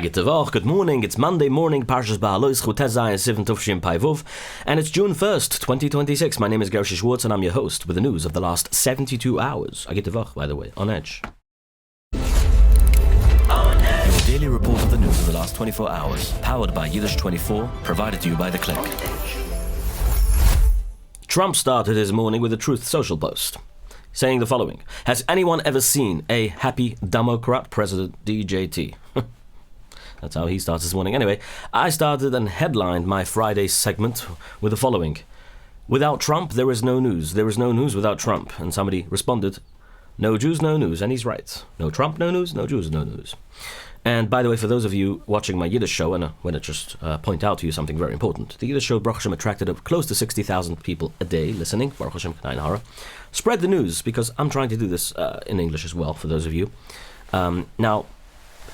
Good morning, it's Monday morning, Parshas Ba'alois, Chutezai, Sivin Tufshim Paivov, and it's June 1st, 2026. My name is Gershy Schwarcz, and I'm your host with the news of the last 72 hours. By the way, on Edge. Your daily report of the news of the last 24 hours, powered by Yiddish24, provided to you by The Click. Trump started his morning with a Truth Social post, saying the following: Has anyone ever seen a happy Dumocrat president, DJT? That's how he starts this morning. Anyway, I started and headlined my Friday segment with the following: Without Trump, there is no news. There is no news without Trump. And somebody responded, no Jews, no news. And he's right. No Trump, no news. No Jews, no news. And by the way, for those of you watching my Yiddish show, and I want to just point out to you something very important. The Yiddish show, Baruch Hashem, attracted up close to 60,000 people a day listening. Baruch Hashem, K'nai Nahara. Spread the news, because I'm trying to do this in English as well, for those of you. Now,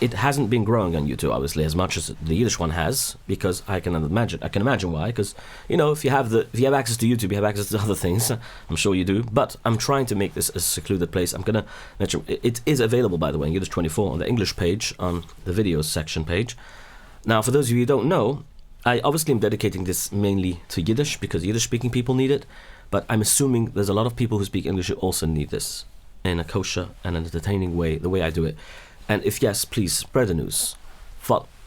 it hasn't been growing on YouTube, obviously, as much as the Yiddish one has, because I can imagine why. Because if you have access to YouTube, you have access to other things. I'm sure you do. But I'm trying to make this a secluded place. I'm gonna mention it is available, by the way, in Yiddish24 on the English page, on the videos section page. Now, for those of you who don't know, I obviously am dedicating this mainly to Yiddish because Yiddish-speaking people need it. But I'm assuming there's a lot of people who speak English who also need this in a kosher and an entertaining way, the way I do it. And if yes, please spread the news.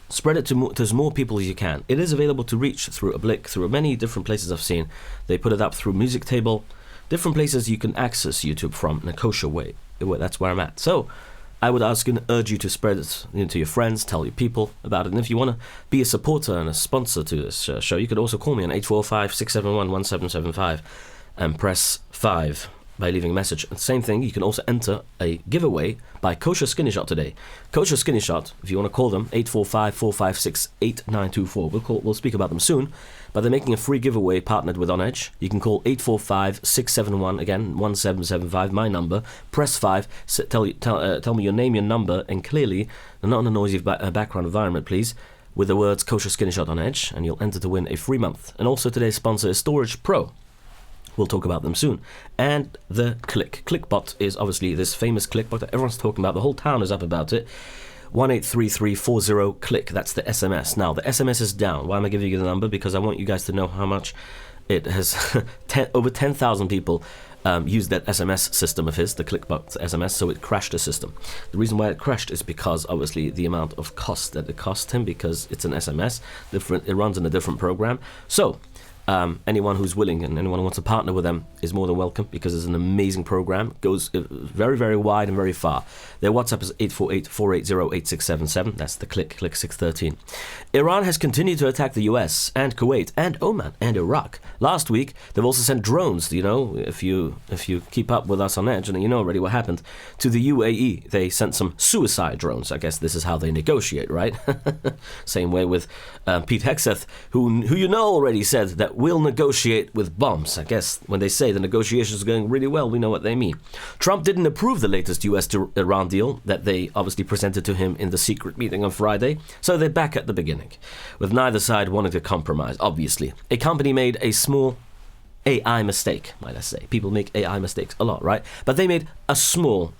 Spread it to as more people as you can. It is available to reach through a blick, through many different places I've seen. They put it up through Music Table, different places you can access YouTube from in a kosher way. That's where I'm at. So I would ask and urge you to spread it to your friends, tell your people about it. And if you want to be a supporter and a sponsor to this show, you could also call me on 845-671-1775 and press 5. By leaving a message. And same thing, you can also enter a giveaway by Kosher Skinny Shot today. Kosher Skinny Shot, if you want to call them, 845-456-8924. We'll speak about them soon, but they're making a free giveaway partnered with On Edge. You can call 845-671, again, 1775, my number, press 5, tell me your name, your number, and clearly, not in a noisy background environment, please, with the words Kosher Skinny Shot On Edge, and you'll enter to win a free month. And also today's sponsor is Storage Pro. We'll talk about them soon. And the Click. ClickBot is obviously this famous ClickBot that everyone's talking about. The whole town is up about it. 183340-CLICK. That's the SMS. Now, the SMS is down. Why am I giving you the number? Because I want you guys to know how much it has... over 10,000 people used that SMS system of his, the ClickBot SMS, so it crashed the system. The reason why it crashed is because, obviously, the amount of cost that it cost him, because it's an SMS. It runs in a different program. So... anyone who's willing and anyone who wants to partner with them is more than welcome, because it's an amazing program. It goes very, very wide and very far. Their WhatsApp is 848-480-8677. That's the Click 613. Iran has continued to attack the US and Kuwait and Oman and Iraq. Last week, they've also sent drones, if you keep up with us on Edge, and you know already what happened, to the UAE. They sent some suicide drones. I guess this is how they negotiate, right? Same way with Pete Hegseth, who you know already said that we'll negotiate with bombs. I guess when they say the negotiations are going really well, we know what they mean. Trump didn't approve the latest US to Iran deal that they obviously presented to him in the secret meeting on Friday, so they're back at the beginning, with neither side wanting to compromise, obviously. A company made a small AI mistake, might I say. People make AI mistakes a lot, right? But they made a small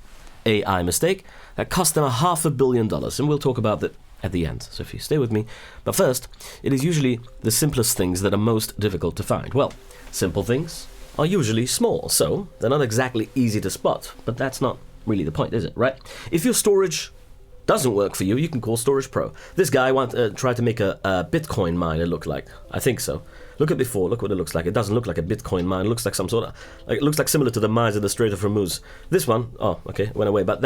AI mistake that cost them $500 million, and we'll talk about that at the end, so if you stay with me. But first, it is usually the simplest things that are most difficult to find. Well, simple things are usually small, so they're not exactly easy to spot, but that's not really the point, is it, right? If your storage doesn't work for you, you can call Storage Pro. This guy tried to make a Bitcoin miner look like. I think so. Look at before, look what it looks like. It doesn't look like a Bitcoin mine. It looks like some sort of... it looks like similar to the mines in the Strait of Hormuz. This one, went away. But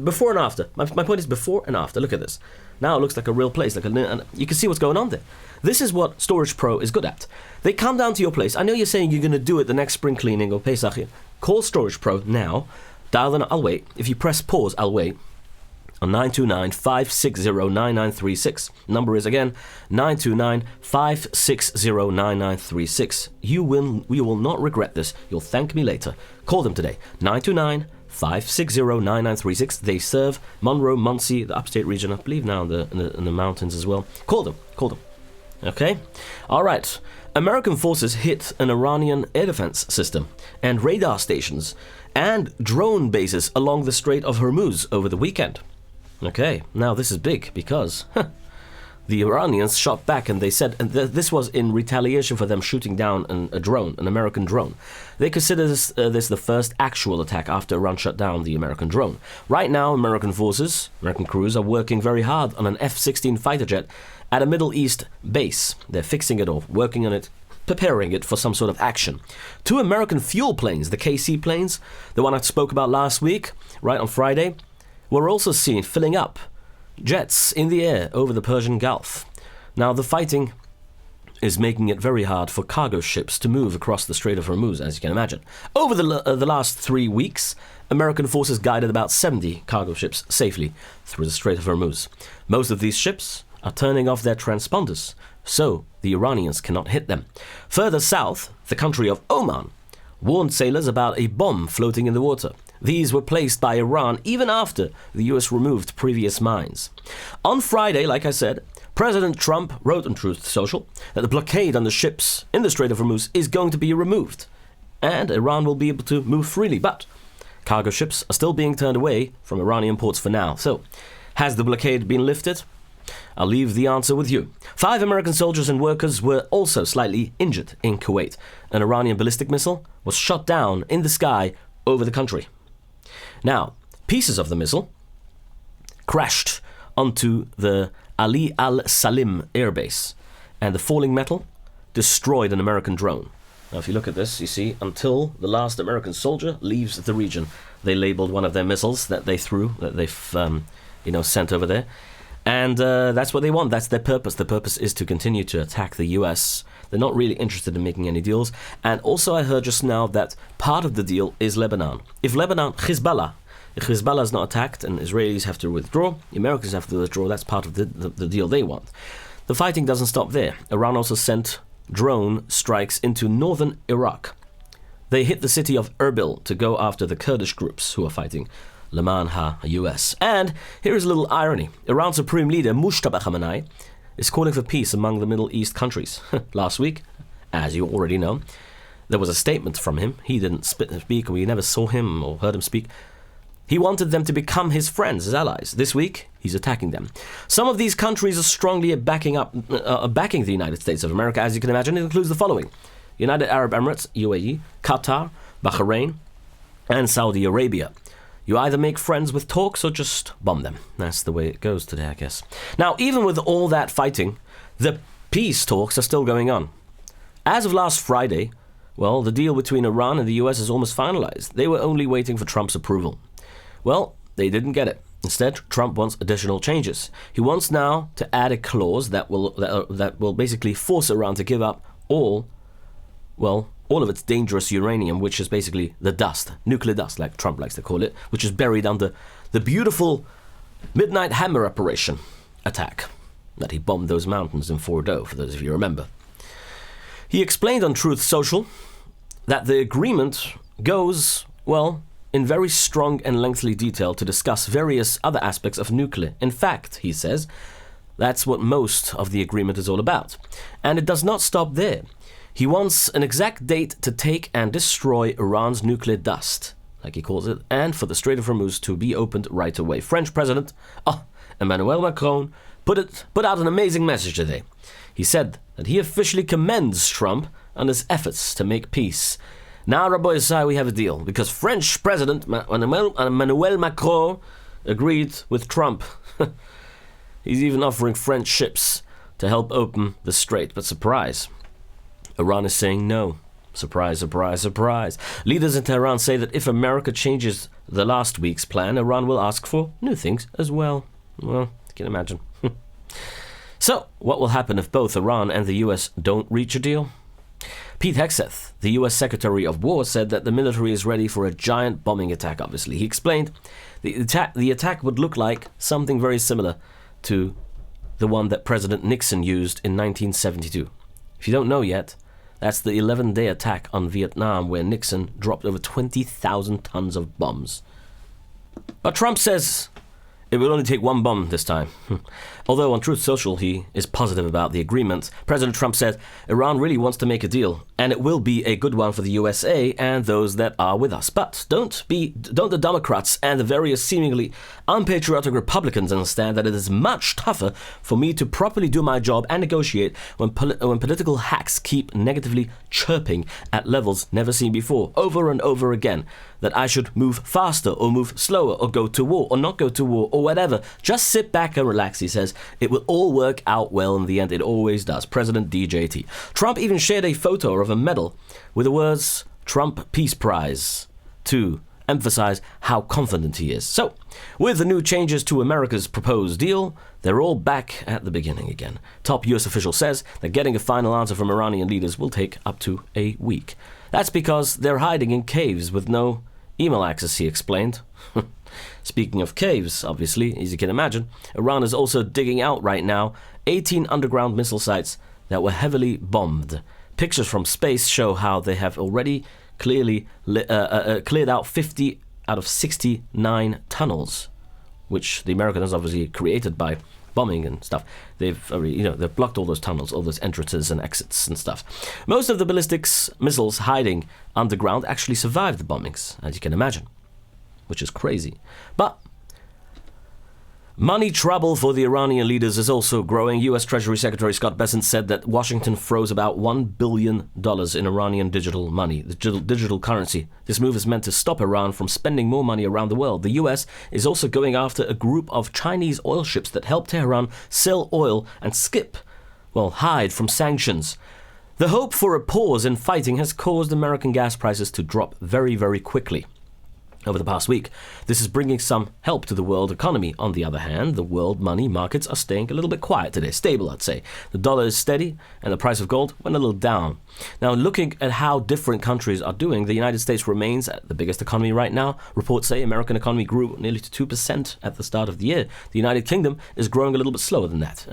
before and after. My point is before and after. Look at this. Now it looks like a real place. And you can see what's going on there. This is what Storage Pro is good at. They come down to your place. I know you're saying you're going to do it the next spring cleaning or Pesach. Call Storage Pro now. Dial the... I'll wait. If you press pause, I'll wait. On 929-560-9936. Number is again 929-560-9936. You will not regret this. You'll thank me later. Call them today. 929-560-9936. They serve Monroe, Muncie, the upstate region, I believe now in the mountains as well. Call them. Okay? All right. American forces hit an Iranian air defense system and radar stations and drone bases along the Strait of Hormuz over the weekend. Okay, now this is big because the Iranians shot back, and they said, and this was in retaliation for them shooting down a drone, an American drone. They consider this the first actual attack after Iran shut down the American drone. Right now, American forces, American crews, are working very hard on an F-16 fighter jet at a Middle East base. They're fixing it or working on it, preparing it for some sort of action. 2 American fuel planes, the KC planes, the one I spoke about last week, right on Friday, were also seen filling up jets in the air over the Persian Gulf. Now, the fighting is making it very hard for cargo ships to move across the Strait of Hormuz, as you can imagine. Over the last 3 weeks, American forces guided about 70 cargo ships safely through the Strait of Hormuz. Most of these ships are turning off their transponders, so the Iranians cannot hit them. Further south, the country of Oman warned sailors about a bomb floating in the water. These were placed by Iran even after the US removed previous mines. On Friday, like I said, President Trump wrote on Truth Social that the blockade on the ships in the Strait of Hormuz is going to be removed, and Iran will be able to move freely. But cargo ships are still being turned away from Iranian ports for now. So, has the blockade been lifted? I'll leave the answer with you. 5 American soldiers and workers were also slightly injured in Kuwait. An Iranian ballistic missile was shot down in the sky over the country. Now, pieces of the missile crashed onto the Ali al-Salim airbase, and the falling metal destroyed an American drone. Now, if you look at this, you see, until the last American soldier leaves the region, they labeled one of their missiles that they threw, that they've sent over there. And that's what they want. That's their purpose. The purpose is to continue to attack the US. They're not really interested in making any deals. And also I heard just now that part of the deal is Lebanon. If Hezbollah is not attacked and Israelis have to withdraw, the Americans have to withdraw, that's part of the deal they want. The fighting doesn't stop there. Iran also sent drone strikes into northern Iraq. They hit the city of Erbil to go after the Kurdish groups who are fighting Leman ha-US. And here is a little irony. Iran's supreme leader, Mushtaba Khamenei, is calling for peace among the Middle East countries. Last week, as you already know, there was a statement from him. He didn't speak, and we never saw him or heard him speak. He wanted them to become his friends, his allies. This week, he's attacking them. Some of these countries are strongly backing the United States of America, as you can imagine. It includes the following: United Arab Emirates, UAE, Qatar, Bahrain, and Saudi Arabia. You either make friends with talks or just bomb them. That's the way it goes today, I guess. Now, even with all that fighting, the peace talks are still going on. As of last Friday, well, the deal between Iran and the US is almost finalized. They were only waiting for Trump's approval. Well, they didn't get it. Instead, Trump wants additional changes. He wants now to add a clause that will basically force Iran to give up all of its dangerous uranium, which is basically the dust, nuclear dust, like Trump likes to call it, which is buried under the beautiful Midnight Hammer operation attack that he bombed those mountains in Fordo, for those of you who remember. He explained on Truth Social that the agreement goes, in very strong and lengthy detail to discuss various other aspects of nuclear. In fact, he says, that's what most of the agreement is all about. And it does not stop there. He wants an exact date to take and destroy Iran's nuclear dust, like he calls it, and for the Strait of Hormuz to be opened right away. French President Emmanuel Macron put out an amazing message today. He said that he officially commends Trump on his efforts to make peace. Now, Rabbi Yisai, we have a deal, because French President Emmanuel Macron agreed with Trump. He's even offering French ships to help open the strait, but surprise, Iran is saying no. Surprise, surprise, surprise. Leaders in Tehran say that if America changes the last week's plan, Iran will ask for new things as well. Well, you can imagine. So, what will happen if both Iran and the US don't reach a deal? Pete Hegseth, the US Secretary of War, said that the military is ready for a giant bombing attack, obviously. He explained the attack would look like something very similar to the one that President Nixon used in 1972. If you don't know yet, that's the 11-day attack on Vietnam where Nixon dropped over 20,000 tons of bombs. But Trump says It will only take one bomb this time. Although on Truth Social he is positive about the agreement. President Trump said Iran really wants to make a deal, and it will be a good one for the USA and those that are with us. But don't the Democrats and the various seemingly unpatriotic Republicans understand that it is much tougher for me to properly do my job and negotiate when political hacks keep negatively chirping at levels never seen before, over and over again, that I should move faster or move slower or go to war or not go to war or whatever. Just sit back and relax, he says. It will all work out well in the end. It always does. President DJT. Trump even shared a photo of a medal with the words Trump Peace Prize to emphasize how confident he is. So, with the new changes to America's proposed deal, they're all back at the beginning again. Top US official says that getting a final answer from Iranian leaders will take up to a week. That's because they're hiding in caves with no email access, he explained. Speaking of caves, obviously, as you can imagine, Iran is also digging out right now 18 underground missile sites that were heavily bombed. Pictures from space show how they have already cleared out 50 out of 69 tunnels, which the Americans obviously created by bombing and stuff. They've blocked all those tunnels, all those entrances and exits and stuff. Most of the ballistics missiles hiding underground actually survived the bombings, as you can imagine, which is crazy. But money trouble for the Iranian leaders is also growing. U.S. Treasury Secretary Scott Bessent said that Washington froze about $1 billion in Iranian digital money, the digital currency. This move is meant to stop Iran from spending more money around the world. The U.S. is also going after a group of Chinese oil ships that help Tehran sell oil and hide from sanctions. The hope for a pause in fighting has caused American gas prices to drop very, very quickly over the past week. This is bringing some help to the world economy. On the other hand, the world money markets are staying a little bit quiet today, stable, I'd say. The dollar is steady and the price of gold went a little down. Now, looking at how different countries are doing, the United States remains the biggest economy right now. Reports say American economy grew nearly to 2% at the start of the year. The United Kingdom is growing a little bit slower than that.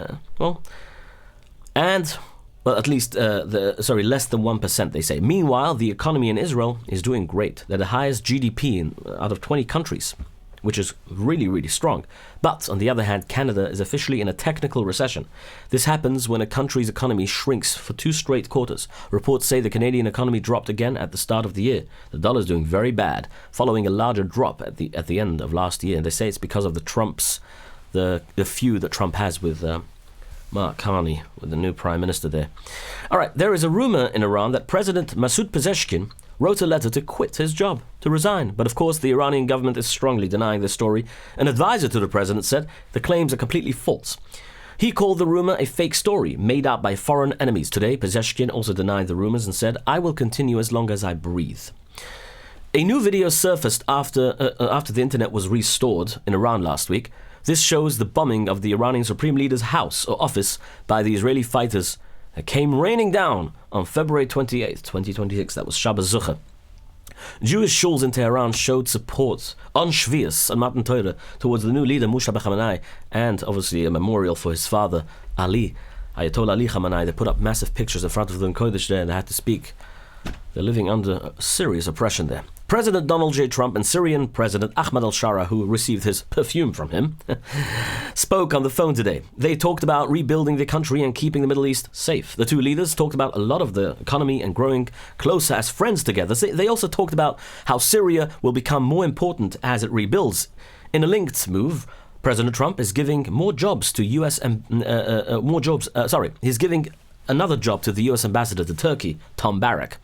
At least less than 1%, they say. Meanwhile, the economy in Israel is doing great. They're the highest GDP out of 20 countries, which is really, really strong. But, on the other hand, Canada is officially in a technical recession. This happens when a country's economy shrinks for 2 straight quarters. Reports say the Canadian economy dropped again at the start of the year. The dollar is doing very bad, following a larger drop at the end of last year. And they say it's because of the feud that Trump has with Mark Carney, with the new prime minister there. All right, there is a rumor in Iran that President Masoud Pezeshkian wrote a letter to quit his job, to resign. But of course, the Iranian government is strongly denying this story. An advisor to the president said the claims are completely false. He called the rumor a fake story made up by foreign enemies. Today, Pezeshkian also denied the rumors and said, "I will continue as long as I breathe." A new video surfaced after the internet was restored in Iran last week. This shows the bombing of the Iranian Supreme Leader's house or office by the Israeli fighters that came raining down on February 28th, 2026. That was Shabbos Zucher. Jewish shuls in Tehran showed support on Shvius and Matan Torah towards the new leader Moshe Khamenei, and obviously a memorial for his father Ali, Ayatollah Ali Khamenei. They put up massive pictures in front of the Kodesh there, and they had to speak. They're living under serious oppression there. President Donald J. Trump and Syrian President Ahmed al-Shara, who received his perfume from him, spoke on the phone today. They talked about rebuilding the country and keeping the Middle East safe. The two leaders talked about a lot of the economy and growing closer as friends together. They also talked about how Syria will become more important as it rebuilds. In a linked move, President Trump is giving more jobs to he's giving another job to the U.S. ambassador to Turkey, Tom Barrack.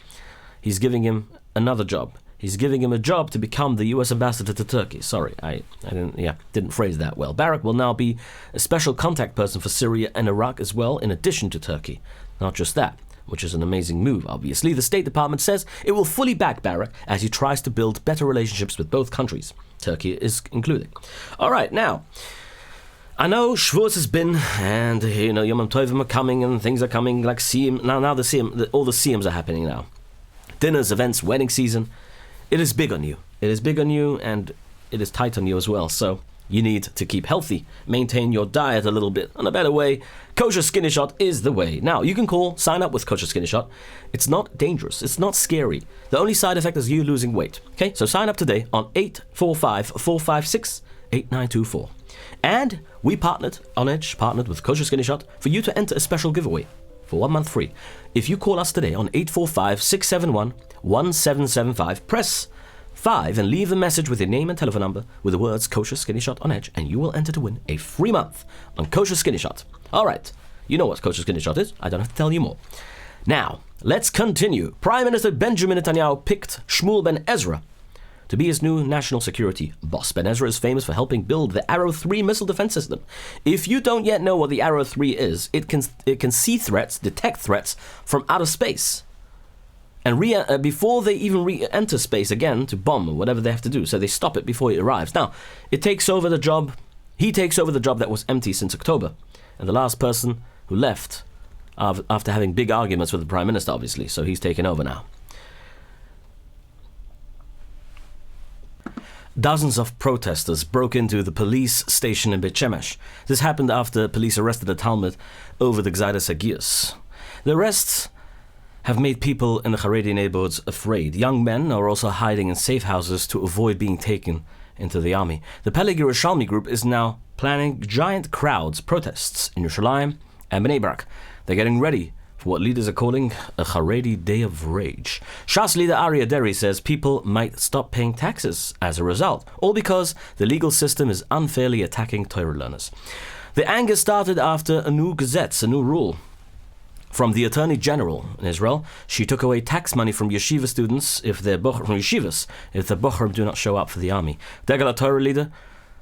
He's giving him another job. He's giving him a job to become the U.S. ambassador to Turkey. Sorry, I didn't phrase that well. Barrack will now be a special contact person for Syria and Iraq as well, in addition to Turkey. Not just that, which is an amazing move, obviously. The State Department says it will fully back Barrack as he tries to build better relationships with both countries. Turkey is included. All right, now, I know Schwartz has been, and Yom Tovim are coming, and things are coming like Siyum. Now all the Siyums are happening now. Dinners, events, wedding season. It is big on you. It is big on you, and it is tight on you as well. So you need to keep healthy, maintain your diet a little bit in a better way. Kosher Skinny Shot is the way. Now, you can sign up with Kosher Skinny Shot. It's not dangerous. It's not scary. The only side effect is you losing weight. Okay, so sign up today on 845-456-8924. And we partnered with Kosher Skinny Shot for you to enter a special giveaway for 1 month free. If you call us today on 845-671-1775, press 5 and leave a message with your name and telephone number with the words Kosher Skinny Shot on Edge, and you will enter to win a free month on Kosher Skinny Shot. All right, you know what Kosher Skinny Shot is. I don't have to tell you more. Now, let's continue. Prime Minister Benjamin Netanyahu picked Shmuel Ben Ezra to be his new national security boss. Ben Ezra is famous for helping build the Arrow 3 missile defense system. If you don't yet know what the Arrow 3 is, it can see threats, detect threats from outer space. And before they even re-enter space again to bomb or whatever they have to do, so they stop it before it arrives. Now, he takes over the job that was empty since October. And the last person who left after having big arguments with the Prime Minister, obviously, so he's taken over now. Dozens of protesters broke into the police station in Beit Shemesh. This happened after police arrested a Talmud over the Gzairas Hagios. The arrests have made people in the Haredi neighborhoods afraid. Young men are also hiding in safe houses to avoid being taken into the army. The Peleg Yerushalmi group is now planning giant protests in Yerushalayim and Bnei Brak. They're getting ready for what leaders are calling a Haredi Day of Rage. Shas leader Aryeh Deri says people might stop paying taxes as a result, all because the legal system is unfairly attacking Torah learners. The anger started after a new rule from the Attorney General in Israel. She took away tax money from yeshiva students if the bochurim do not show up for the army. Degel Torah leader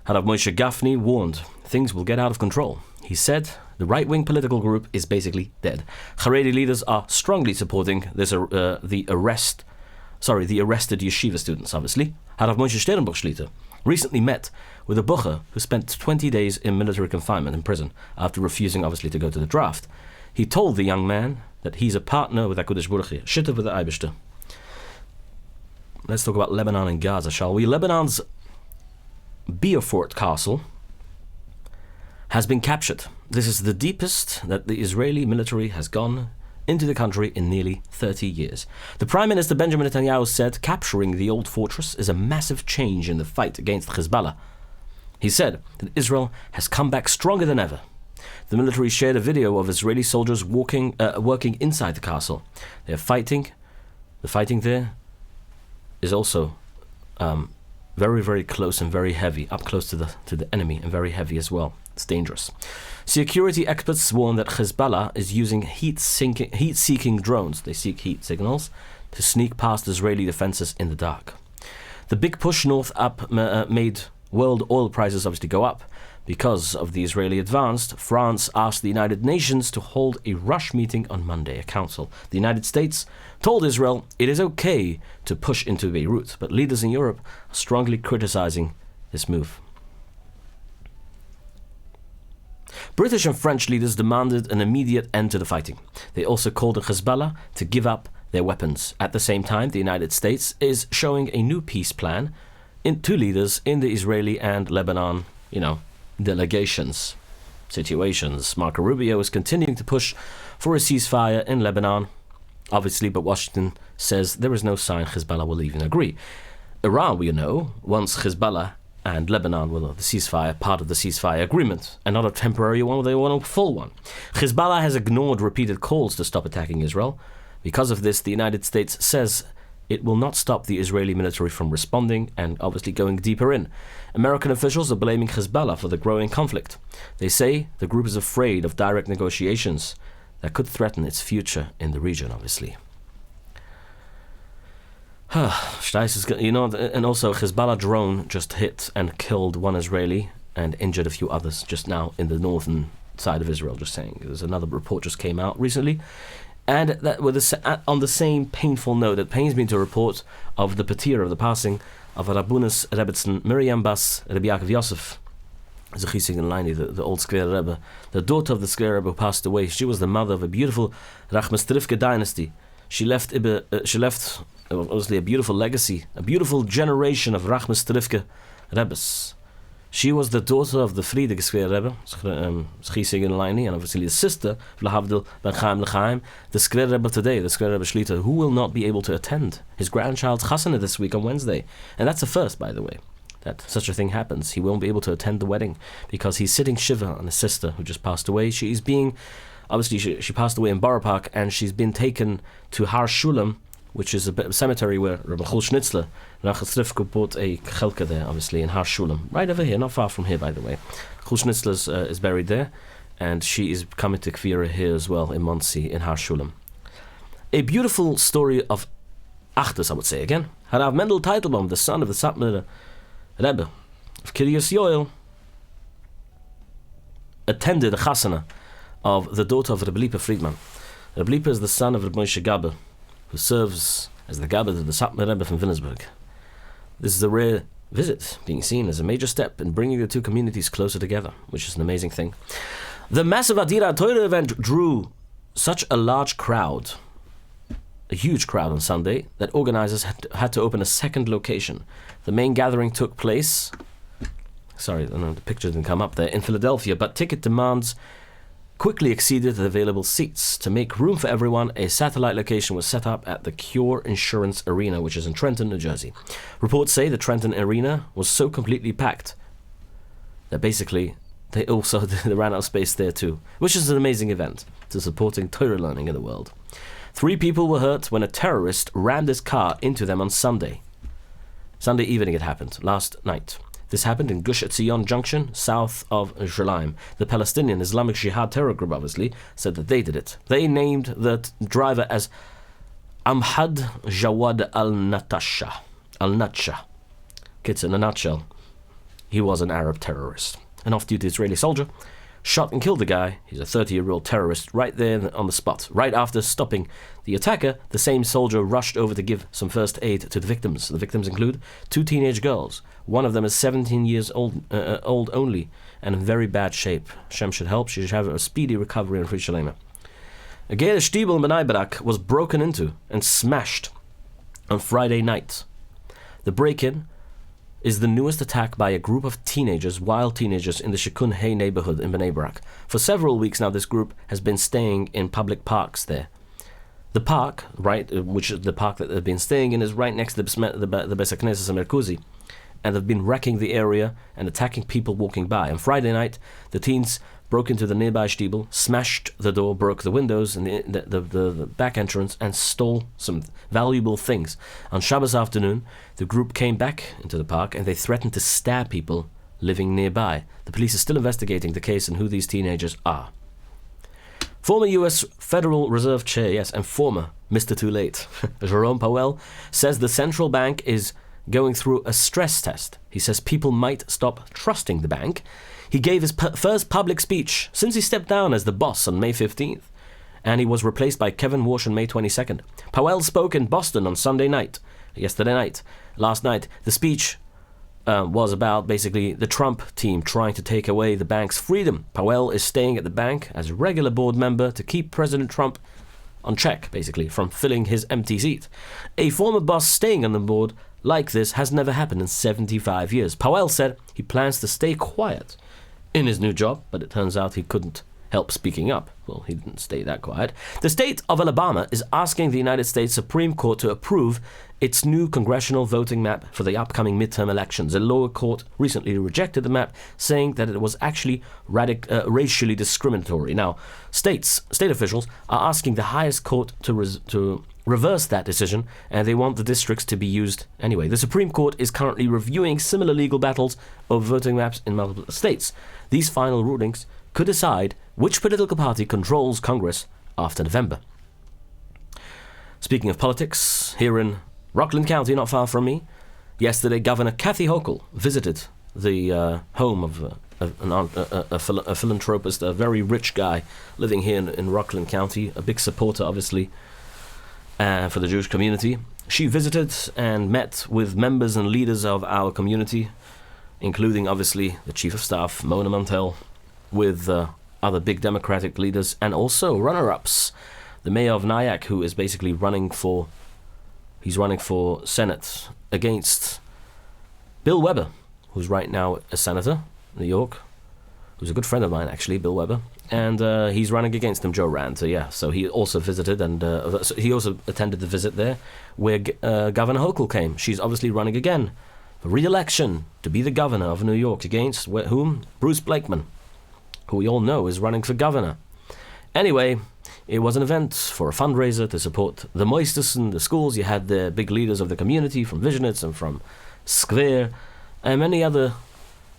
Harav Moshe Gafni warned things will get out of control. He said the right-wing political group is basically dead. Haredi leaders are strongly supporting the arrested yeshiva students, obviously. Harav Moshe Sternbuch Shlita recently met with a bocher who spent 20 days in military confinement in prison after refusing, obviously, to go to the draft. He told the young man that he's a partner with HaKadosh Baruch Hu, Shitta with the Eibishter. Let's talk about Lebanon and Gaza, shall we? Lebanon's Beaufort Castle has been captured. This is the deepest that the Israeli military has gone into the country in nearly 30 years. The Prime Minister Benjamin Netanyahu said capturing the old fortress is a massive change in the fight against Hezbollah. He said that Israel has come back stronger than ever. The military shared a video of Israeli soldiers working inside the castle. They're fighting. The fighting there is also very, very close and very heavy, up close to the enemy, and very heavy as well. It's dangerous. Security experts warn that Hezbollah is using heat-seeking drones. They seek heat signals to sneak past Israeli defenses in the dark. The big push north up made world oil prices obviously go up. Because of the Israeli advance, France asked the United Nations to hold a rush meeting on Monday, a council. The United States told Israel it is okay to push into Beirut, but leaders in Europe are strongly criticizing this move. British and French leaders demanded an immediate end to the fighting. They also called on Hezbollah to give up their weapons. At the same time, the United States is showing a new peace plan to leaders in the Israeli and Lebanon, delegations, situations. Marco Rubio is continuing to push for a ceasefire in Lebanon, obviously, but Washington says there is no sign Hezbollah will even agree. Iran, we know, wants Hezbollah and Lebanon will the ceasefire, part of the ceasefire agreement, and not a temporary one, they want a full one. Hezbollah has ignored repeated calls to stop attacking Israel. Because of this, the United States says it will not stop the Israeli military from responding and obviously going deeper in. American officials are blaming Hezbollah for the growing conflict. They say the group is afraid of direct negotiations that could threaten its future in the region, obviously. And also Hezbollah drone just hit and killed one Israeli and injured a few others just now in the northern side of Israel, just saying. There's another report just came out recently. And that on the same painful note, it pains me to report of the patir of the passing of Rabbunis Rebbetzin Miriam Bas Rabbi Yaakov Yosef, Zechisig and Laini, the old Skler Rebbe, the daughter of the Skler Rebbe who passed away. She was the mother of a beautiful Rachmas Trifke dynasty. She left obviously a beautiful legacy, a beautiful generation of Rachmas Trifke Rebbes. She was the daughter of the Friedrich Skler Rebbe, Zechisig and Laini, and obviously the sister of Lahavdil Ben Chaim Lechaim, the Skler Rebbe today, the Skler Rebbe Shlita, who will not be able to attend his grandchild's chasana this week on Wednesday. And that's a first, by the way. that such a thing happens. He won't be able to attend the wedding because he's sitting shiva on his sister who just passed away. Obviously, she passed away in Borough Park, and she's been taken to Har Shulam, which is a cemetery where Rabbi Hakol Schnitzler, Rachel Strifko, bought a chelka there, obviously, in Har Shulam. Right over here, not far from here, by the way. Hakol Schnitzler is buried there, and she is coming to Kvira here as well, in Monsey, in Har Shulam. A beautiful story of Achdus, I would say again. Harav Mendel Teitelbaum, the son of the Satmar Rebbe of Kiryas Yoel, attended a chasana of the daughter of Rebbe Lipa Friedman. Rebbe Lipa is the son of Rebbe Moshe Gaber, who serves as the Gaber of the Satmar Rebbe from Wilhelmsburg. This is a rare visit, being seen as a major step in bringing the two communities closer together, which is an amazing thing. The massive Adira Torah event drew such a large crowd, a huge crowd on Sunday, that organizers had to open a second location. The main gathering took place, the picture didn't come up there, in Philadelphia, but ticket demands quickly exceeded the available seats. To make room for everyone, a satellite location was set up at the Cure Insurance Arena, which is in Trenton, New Jersey. Reports say the Trenton Arena was so completely packed that basically they ran out of space there too, which is an amazing event to supporting Torah learning in the world. 3 people were hurt when a terrorist rammed his car into them on Sunday. Sunday evening it happened, last night. This happened in Gush Etzion Junction, south of Jerusalem. The Palestinian Islamic Jihad terror group, obviously, said that they did it. They named the driver as Amhad Jawad al-Natsha. Kids, in a nutshell, he was an Arab terrorist. An off-duty Israeli soldier shot and killed the guy. He's a 30-year-old terrorist right there on the spot. Right after stopping the attacker, the same soldier rushed over to give some first aid to the victims. The victims include 2 teenage girls. One of them is 17 years old only and in very bad shape. Shem should help. She should have a speedy recovery in Rishalema. A Gershy Stiebel in Bnei Brak was broken into and smashed on Friday night. The break-in is the newest attack by a group of wild teenagers in the Shikun Hay neighborhood in Bnei Brak. For several weeks now, this group has been staying in public parks there. The park, which is the park that they've been staying in, is right next to the Beis HaKnesses Merkuzi, and they've been wrecking the area and attacking people walking by. On Friday night, the teens broke into the nearby Stiebel, smashed the door, broke the windows and the back entrance, and stole some valuable things. On Shabbos afternoon, the group came back into the park and they threatened to stab people living nearby. The police is still investigating the case and who these teenagers are. Former U.S. Federal Reserve Chair, and former Mr. Too Late, Jerome Powell, says the central bank is going through a stress test. He says people might stop trusting the bank. He gave his first public speech since he stepped down as the boss on May 15th, and he was replaced by Kevin Walsh on May 22nd. Powell spoke in Boston on last night. The speech was about basically the Trump team trying to take away the bank's freedom. Powell is staying at the bank as a regular board member to keep President Trump on check, basically, from filling his empty seat. A former boss staying on the board like this has never happened in 75 years. Powell said he plans to stay quiet in his new job, but it turns out he couldn't help speaking up. Well, he didn't stay that quiet. The state of Alabama is asking the United States Supreme Court to approve its new congressional voting map for the upcoming midterm elections. A lower court recently rejected the map, saying that it was actually racially discriminatory. Now, state officials are asking the highest court to reverse that decision, and they want the districts to be used anyway. The Supreme Court is currently reviewing similar legal battles of voting maps in multiple states. These final rulings could decide which political party controls Congress after November. Speaking of politics, here in Rockland County, not far from me, yesterday Governor Kathy Hochul visited the home of a philanthropist, a very rich guy living here in Rockland County, a big supporter, obviously, for the Jewish community. She visited and met with members and leaders of our community, including, obviously, the Chief of Staff, Mona Mantel, with other big Democratic leaders, and also runner-ups. The mayor of Nyack, who is basically running for Senate against Bill Weber, who's right now a senator in New York, who's a good friend of mine, actually, Bill Weber. And he's running against him, Joe Rand. So he also visited, and he also attended the visit there, where Governor Hochul came. She's obviously running again for re-election to be the governor of New York against whom? Bruce Blakeman, who we all know is running for governor. Anyway, it was an event for a fundraiser to support the Moisters and the schools. You had the big leaders of the community from Visionitz and from Square, and many other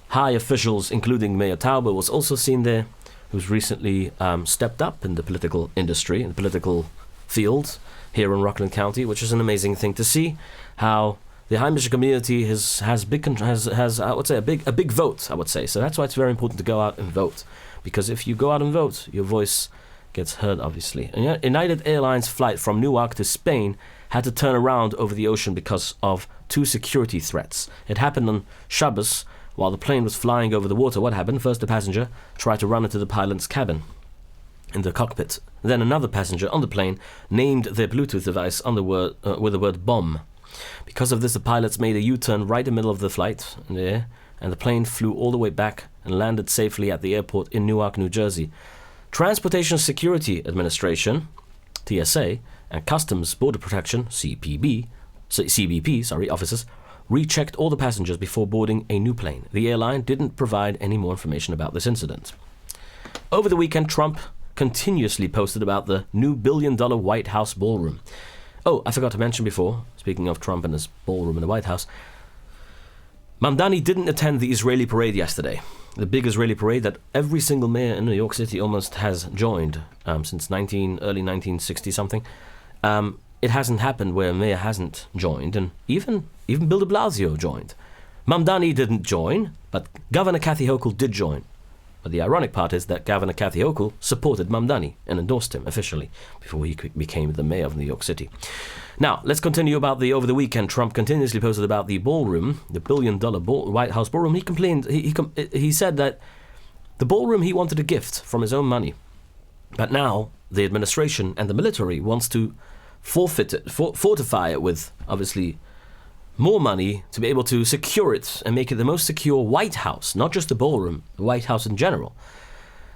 high officials, including Mayor Tauber, was also seen there, who's recently stepped up in the political industry, in the political field here in Rockland County, which is an amazing thing to see. How the Heimische community has I would say a big vote, I would say. So that's why it's very important to go out and vote, because if you go out and vote, your voice gets heard, obviously. A United Airlines flight from Newark to Spain had to turn around over the ocean because of 2 security threats. It happened on Shabbos while the plane was flying over the water. What happened? First, a passenger tried to run into the pilot's cabin in the cockpit. Then another passenger on the plane named their Bluetooth device on the word with the word bomb. Because of this, the pilots made a U-turn right in the middle of the flight in the air, and the plane flew all the way back and landed safely at the airport in Newark, New Jersey. Transportation Security Administration, TSA, and Customs Border Protection, CBP, officers, rechecked all the passengers before boarding a new plane. The airline didn't provide any more information about this incident. Over the weekend, Trump continuously posted about the new billion-dollar White House ballroom. Oh, I forgot to mention before, speaking of Trump and his ballroom in the White House, Mamdani didn't attend the Israeli parade yesterday. The big Israeli parade that every single mayor in New York City almost has joined since early 1960-something. It hasn't happened where a mayor hasn't joined, and even Bill de Blasio joined. Mamdani didn't join, but Governor Kathy Hochul did join. But the ironic part is that Governor Kathy Hochul supported Mamdani and endorsed him officially before he became the mayor of New York City. Now, let's continue about over the weekend. Trump continuously posted about the ballroom, the billion-dollar White House ballroom. He complained, he said that the ballroom he wanted a gift from his own money. But now the administration and the military wants to fortify it with, obviously, more money to be able to secure it and make it the most secure White House, not just the ballroom, the White House in general.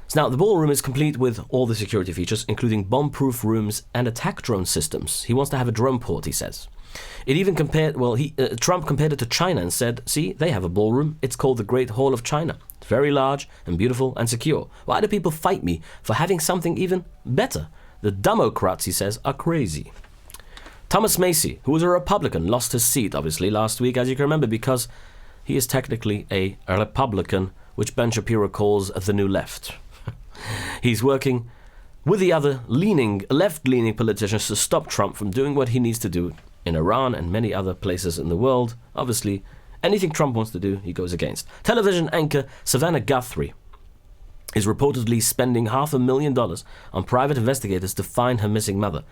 So now the ballroom is complete with all the security features, including bomb-proof rooms and attack drone systems. He wants to have a drone port, he says. It even Trump compared it to China and said, see, they have a ballroom. It's called the Great Hall of China. It's very large and beautiful and secure. Why do people fight me for having something even better? The Dumocrats, he says, are crazy. Thomas Macy, who was a Republican, lost his seat, obviously, last week, as you can remember, because he is technically a Republican, which Ben Shapiro calls the New Left. He's working with the other left-leaning politicians to stop Trump from doing what he needs to do in Iran and many other places in the world. Obviously, anything Trump wants to do, he goes against. Television anchor Savannah Guthrie is reportedly spending $500,000 on private investigators to find her missing mother.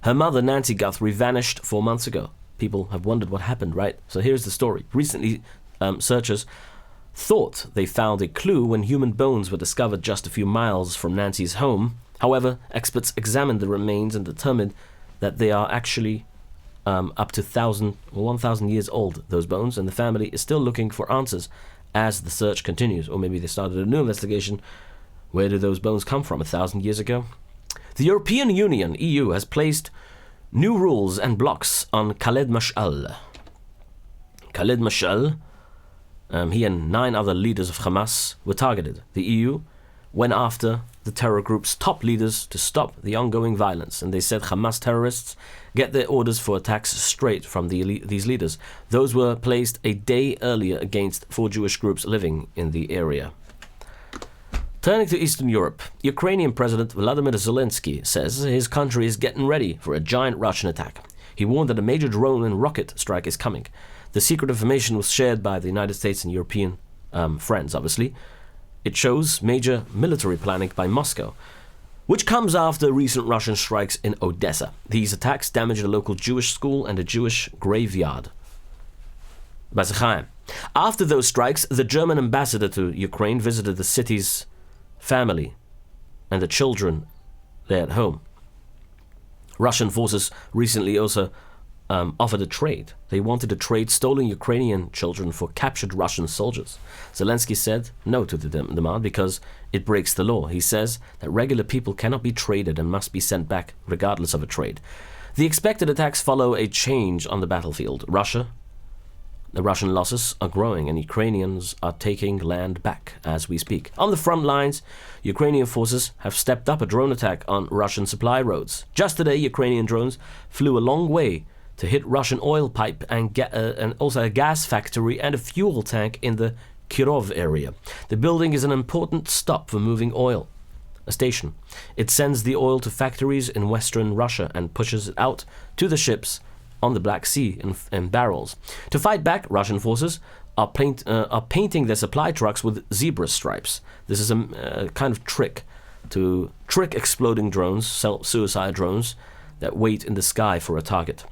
Her mother, Nancy Guthrie, vanished 4 months ago. People have wondered what happened, right? So here's the story. Recently, searchers thought they found a clue when human bones were discovered just a few miles from Nancy's home. However, experts examined the remains and determined that they are actually up to 1,000 years old, those bones, and the family is still looking for answers as the search continues. Or maybe they started a new investigation. Where did those bones come from 1,000 years ago? The European Union, EU, has placed new rules and blocks on Khaled Mash'al. Khaled Mash'al, he and 9 other leaders of Hamas were targeted. The EU went after the terror group's top leaders to stop the ongoing violence, and they said Hamas terrorists get their orders for attacks straight from these leaders. Those were placed a day earlier against 4 Jewish groups living in the area. Turning to Eastern Europe, Ukrainian President Volodymyr Zelensky says his country is getting ready for a giant Russian attack. He warned that a major drone and rocket strike is coming. The secret information was shared by the United States and European friends, obviously. It shows major military planning by Moscow, which comes after recent Russian strikes in Odessa. These attacks damaged a local Jewish school and a Jewish graveyard. After those strikes, the German ambassador to Ukraine visited the city's family and the children there at home. Russian forces recently also offered a trade. They wanted to trade stolen Ukrainian children for captured Russian soldiers. Zelensky said no to the demand because it breaks the law. He says that regular people cannot be traded and must be sent back regardless of a trade. The expected attacks follow a change on the battlefield. Russia The Russian losses are growing and Ukrainians are taking land back as we speak. On the front lines, Ukrainian forces have stepped up a drone attack on Russian supply roads. Just today, Ukrainian drones flew a long way to hit Russian oil pipe and also a gas factory and a fuel tank in the Kirov area. The building is an important stop for moving oil. A station. It sends the oil to factories in western Russia and pushes it out to the ships on the Black Sea in barrels. To fight back, Russian forces are painting their supply trucks with zebra stripes. This is a kind of trick to trick exploding drones, suicide drones, that wait in the sky for a target.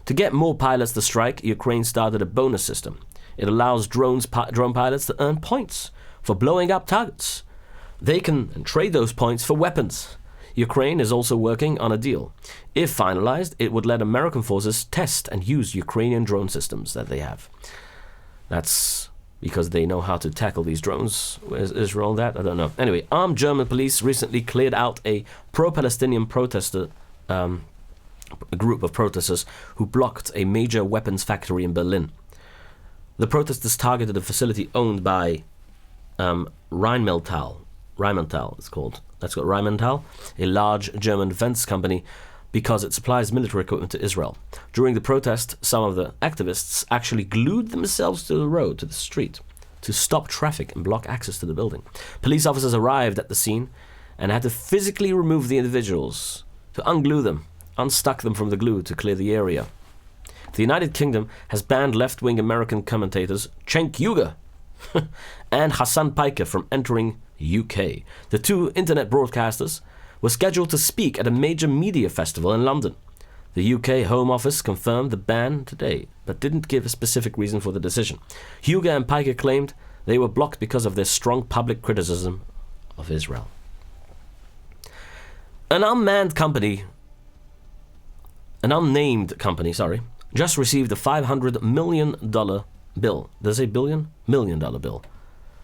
To get more pilots to strike, Ukraine started a bonus system. It allows drone pilots to earn points for blowing up targets. They can trade those points for weapons. Ukraine is also working on a deal. If finalized, it would let American forces test and use Ukrainian drone systems that they have. That's because they know how to tackle these drones. Where's Israel that? I don't know. Anyway, armed German police recently cleared out a pro-Palestinian protester, a group of protesters who blocked a major weapons factory in Berlin. The protesters targeted a facility owned by Rheinmetall, it's called. That's got Rheinmetall, a large German defense company, because it supplies military equipment to Israel. During the protest, some of the activists actually glued themselves to the road, to the street, to stop traffic and block access to the building. Police officers arrived at the scene and had to physically remove the individuals, to unglue them, unstuck them from the glue to clear the area. The United Kingdom has banned left-wing American commentators Cenk Uygur and Hassan Piker from entering UK. The two internet broadcasters were scheduled to speak at a major media festival in London. The UK Home Office confirmed the ban today, but didn't give a specific reason for the decision. Uygur and Piker claimed they were blocked because of their strong public criticism of Israel. An unnamed company, just received a $500 million bill. Does it say billion? $1 million bill.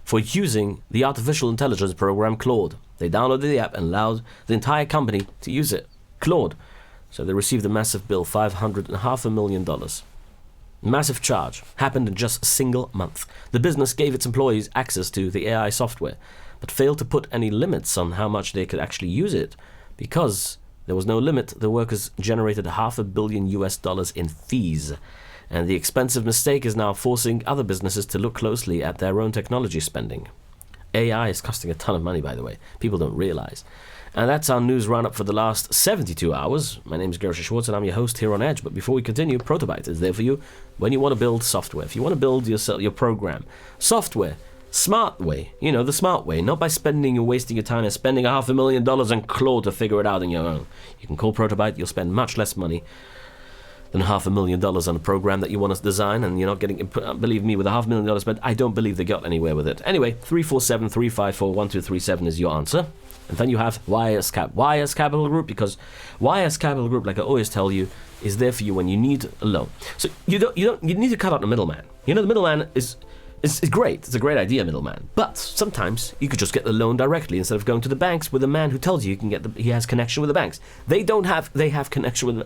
For using the artificial intelligence program Claude. They downloaded the app and allowed the entire company to use it. Claude. So they received a massive bill, $500 million. Massive charge. Happened in just a single month. The business gave its employees access to the AI software, but failed to put any limits on how much they could actually use it. Because there was no limit, the workers generated $500 million in fees. And the expensive mistake is now forcing other businesses to look closely at their own technology spending. AI is costing a ton of money, by the way. People don't realize. And that's our news roundup for the last 72 hours. My name is Gershy Schwarcz and I'm your host here on Edge. But before we continue, Protobyte is there for you when you want to build software. If you want to build your program, software, smart way, the smart way, not by spending or wasting your time and spending $500 million on Claude to figure it out on your own. You can call Protobyte, you'll spend much less money than $500 million on a program that you want to design, and you're not getting, believe me, with $500 million spent, I don't believe they got anywhere with it. Anyway, 347-354-1237 is your answer. And then you have YS Capital Group, because YS Capital Group, like I always tell you, is there for you when you need a loan. So you need to cut out the middleman. The middleman is great. It's a great idea, middleman. But sometimes you could just get the loan directly instead of going to the banks with a man who tells you he has connection with the banks. They have connection with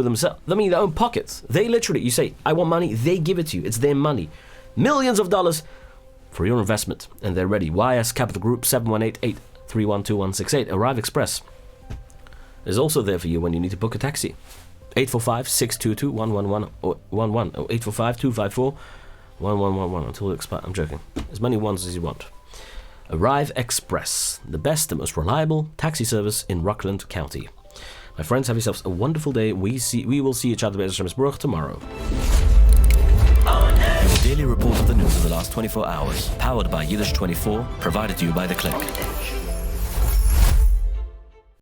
themselves. I mean, their own pockets. They literally, you say, I want money, they give it to you. It's their money. Millions of dollars for your investment. And they're ready. YS Capital Group, 718-831-2168. Arrive Express is also there for you when you need to book a taxi. 845-622-111 or 11 or 845-254 1111 until it expires. I'm joking. As many ones as you want. Arrive Express, the best and most reliable taxi service in Rockland County. My friends, have yourselves a wonderful day. We will see each other at Shomrim tomorrow. Your daily report of the news of the last 24 hours, powered by Yiddish24, provided to you by The Click.